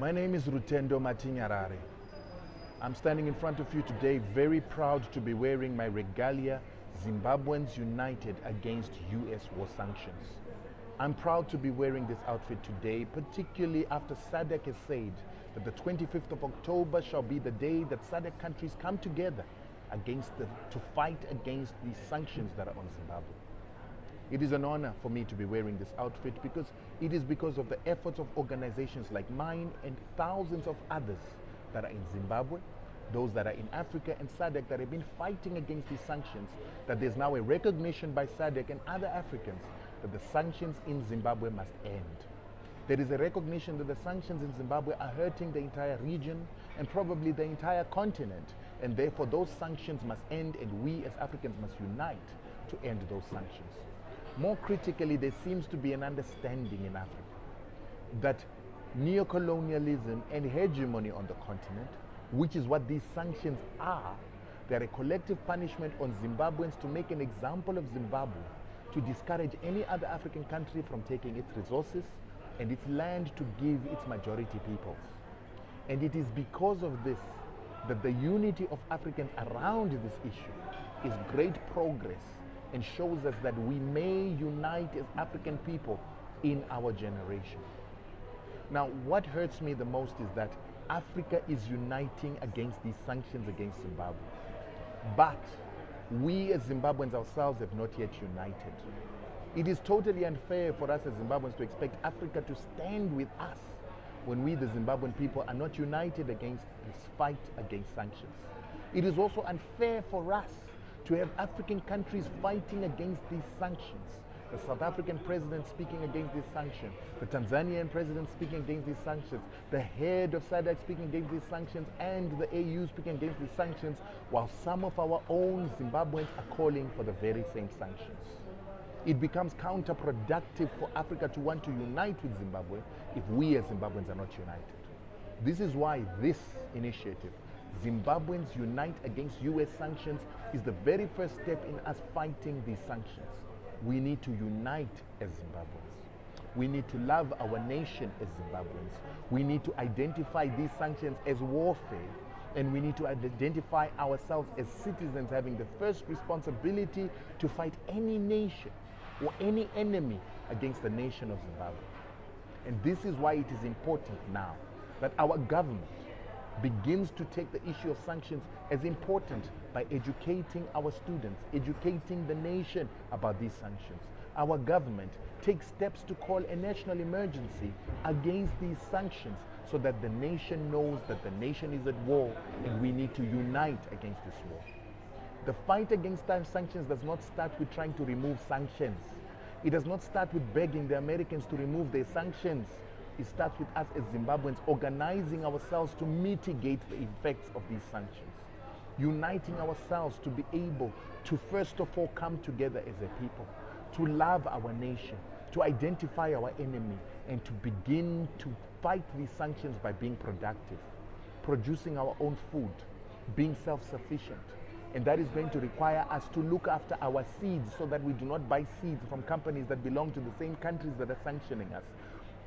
My name is Rutendo Matinyarare. I'm standing in front of you today very proud to be wearing my regalia, Zimbabweans United Against US War Sanctions. I'm proud to be wearing this outfit today, particularly after SADC has said that the 25th of October shall be the day that SADC countries come together to fight against these sanctions that are on Zimbabwe. It is an honor for me to be wearing this outfit because it is because of the efforts of organizations like mine and thousands of others that are in Zimbabwe, those that are in Africa and SADC that have been fighting against these sanctions, that there's now a recognition by SADC and other Africans that the sanctions in Zimbabwe must end. There is a recognition that the sanctions in Zimbabwe are hurting the entire region and probably the entire continent, and therefore those sanctions must end, and we as Africans must unite to end those sanctions. More critically, there seems to be an understanding in Africa that neocolonialism and hegemony on the continent, which is what these sanctions are, they're a collective punishment on Zimbabweans to make an example of Zimbabwe, to discourage any other African country from taking its resources and its land to give its majority peoples. And it is because of this that the unity of Africans around this issue is great progress and shows us that we may unite as African people in our generation. Now, what hurts me the most is that Africa is uniting against these sanctions against Zimbabwe. But we as Zimbabweans ourselves have not yet united. It is totally unfair for us as Zimbabweans to expect Africa to stand with us when we, the Zimbabwean people, are not united against this fight against sanctions. It is also unfair for us to have African countries fighting against these sanctions. The South African president speaking against these sanctions, the Tanzanian president speaking against these sanctions, the head of SADC speaking against these sanctions, and the AU speaking against these sanctions, while some of our own Zimbabweans are calling for the very same sanctions. It becomes counterproductive for Africa to want to unite with Zimbabwe if we as Zimbabweans are not united. This is why this initiative, Zimbabweans Unite Against US Sanctions, is the very first step in us fighting these sanctions. We need to unite as Zimbabweans. We need to love our nation as Zimbabweans. We need to identify these sanctions as warfare, and we need to identify ourselves as citizens having the first responsibility to fight any nation or any enemy against the nation of Zimbabwe. And this is why it is important now that our government begins to take the issue of sanctions as important by educating our students, educating the nation about these sanctions. Our government takes steps to call a national emergency against these sanctions so that the nation knows that the nation is at war and we need to unite against this war. The fight against sanctions does not start with trying to remove sanctions. It does not start with begging the Americans to remove their sanctions. It starts with us as Zimbabweans organizing ourselves to mitigate the effects of these sanctions, uniting ourselves to be able to first of all come together as a people, to love our nation, to identify our enemy, and to begin to fight these sanctions by being productive, producing our own food, being self-sufficient. And that is going to require us to look after our seeds so that we do not buy seeds from companies that belong to the same countries that are sanctioning us.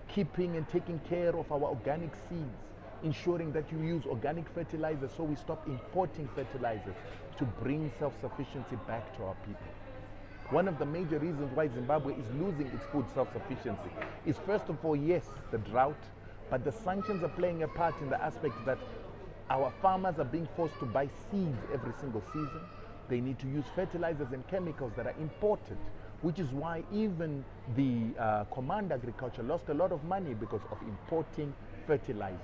Keeping and taking care of our organic seeds, ensuring that you use organic fertilizers so we stop importing fertilizers to bring self-sufficiency back to our people. One of the major reasons why Zimbabwe is losing its food self-sufficiency is, first of all, yes, the drought, but the sanctions are playing a part in the aspect that our farmers are being forced to buy seeds every single season. They need to use fertilizers and chemicals that are imported, which is why even the Command Agriculture lost a lot of money because of importing fertilizers.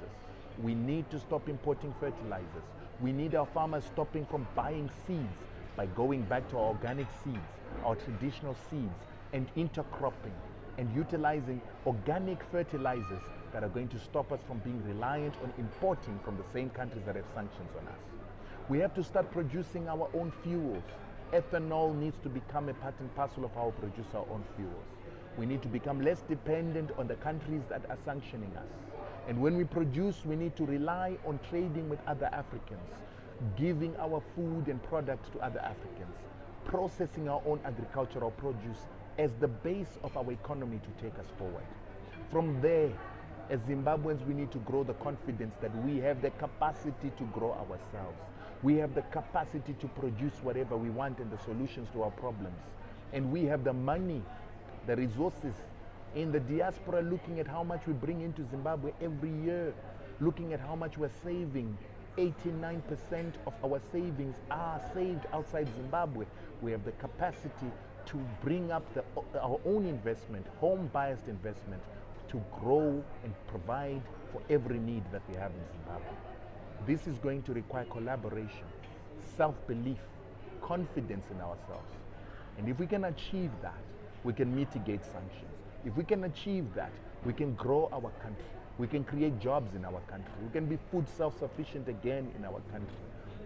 We need to stop importing fertilizers. We need our farmers stopping from buying seeds by going back to our organic seeds, our traditional seeds, and intercropping and utilizing organic fertilizers that are going to stop us from being reliant on importing from the same countries that have sanctions on us. We have to start producing our own fuels. Ethanol needs to become a part and parcel of how we produce our own fuels. We need to become less dependent on the countries that are sanctioning us. And when we produce, we need to rely on trading with other Africans, giving our food and products to other Africans, processing our own agricultural produce as the base of our economy to take us forward. From there, As Zimbabweans, we need to grow the confidence that we have the capacity to grow ourselves. We have the capacity to produce whatever we want and the solutions to our problems. And we have the money, the resources in the diaspora, looking at how much we bring into Zimbabwe every year, looking at how much we're saving. 89% of our savings are saved outside Zimbabwe. We have the capacity to bring up our own investment, home-biased investment, to grow and provide for every need that we have in Zimbabwe. This is going to require collaboration, self-belief, confidence in ourselves. And if we can achieve that, we can mitigate sanctions. If we can achieve that, we can grow our country. We can create jobs in our country. We can be food self-sufficient again in our country.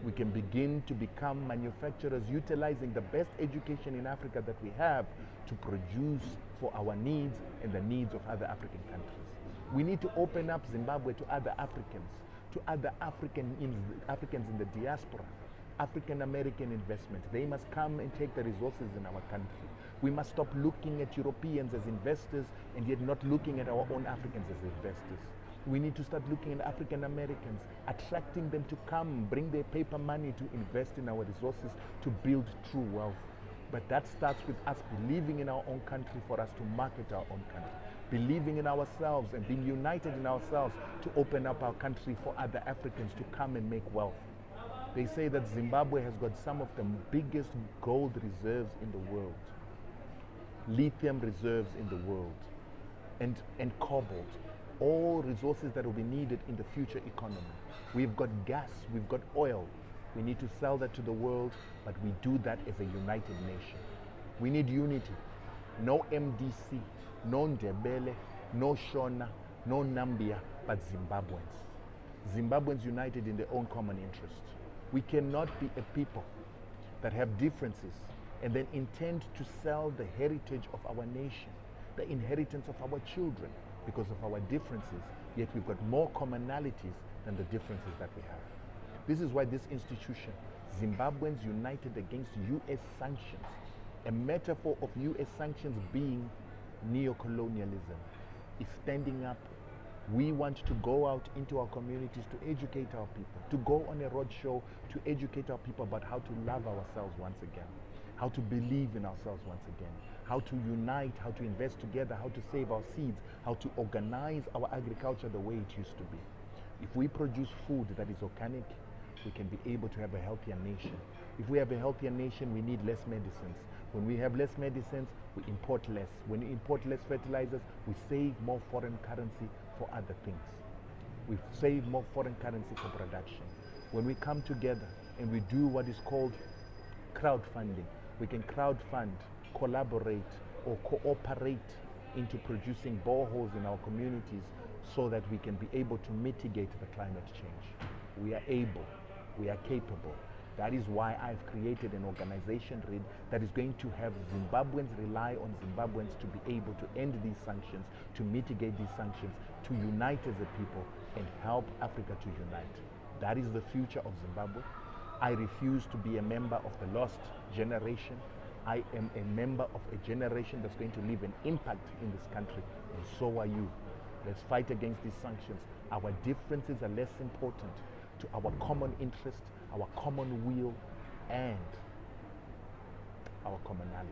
We can begin to become manufacturers utilizing the best education in Africa that we have to produce for our needs and the needs of other African countries. We need to open up Zimbabwe to other Africans, to other Africans in the diaspora, African American investment. They must come and take the resources in our country. We must stop looking at Europeans as investors and yet not looking at our own Africans as investors. We need to start looking at African Americans, attracting them to come, bring their paper money to invest in our resources to build true wealth. But that starts with us believing in our own country for us to market our own country, believing in ourselves and being united in ourselves to open up our country for other Africans to come and make wealth. They say that Zimbabwe has got some of the biggest gold reserves in the world, lithium reserves in the world, and cobalt, all resources that will be needed in the future economy. We've got gas, we've got oil. We need to sell that to the world, but we do that as a united nation. We need unity. No MDC, no Ndebele, no Shona, no Nambia, but Zimbabweans. Zimbabweans united in their own common interest. We cannot be a people that have differences and then intend to sell the heritage of our nation, the inheritance of our children, because of our differences, yet we've got more commonalities than the differences that we have. This is why this institution, Zimbabweans United Against U.S. Sanctions, a metaphor of U.S. sanctions being neocolonialism, is standing up. We want to go out into our communities to educate our people, to go on a roadshow to educate our people about how to love ourselves once again, how to believe in ourselves once again, how to unite, how to invest together, how to save our seeds, how to organize our agriculture the way it used to be. If we produce food that is organic, we can be able to have a healthier nation. If we have a healthier nation, we need less medicines. When we have less medicines, we import less. When we import less fertilizers, we save more foreign currency for other things. We save more foreign currency for production. When we come together and we do what is called crowdfunding, we can crowdfund, collaborate, or cooperate into producing boreholes in our communities so that we can be able to mitigate the climate change. We are able, we are capable. That is why I've created an organization that is going to have Zimbabweans rely on Zimbabweans to be able to end these sanctions, to mitigate these sanctions, to unite as a people and help Africa to unite. That is the future of Zimbabwe. I refuse to be a member of the lost generation. I am a member of a generation that's going to leave an impact in this country, and so are you. Let's fight against these sanctions. Our differences are less important to our common interest, our common will, and our commonality.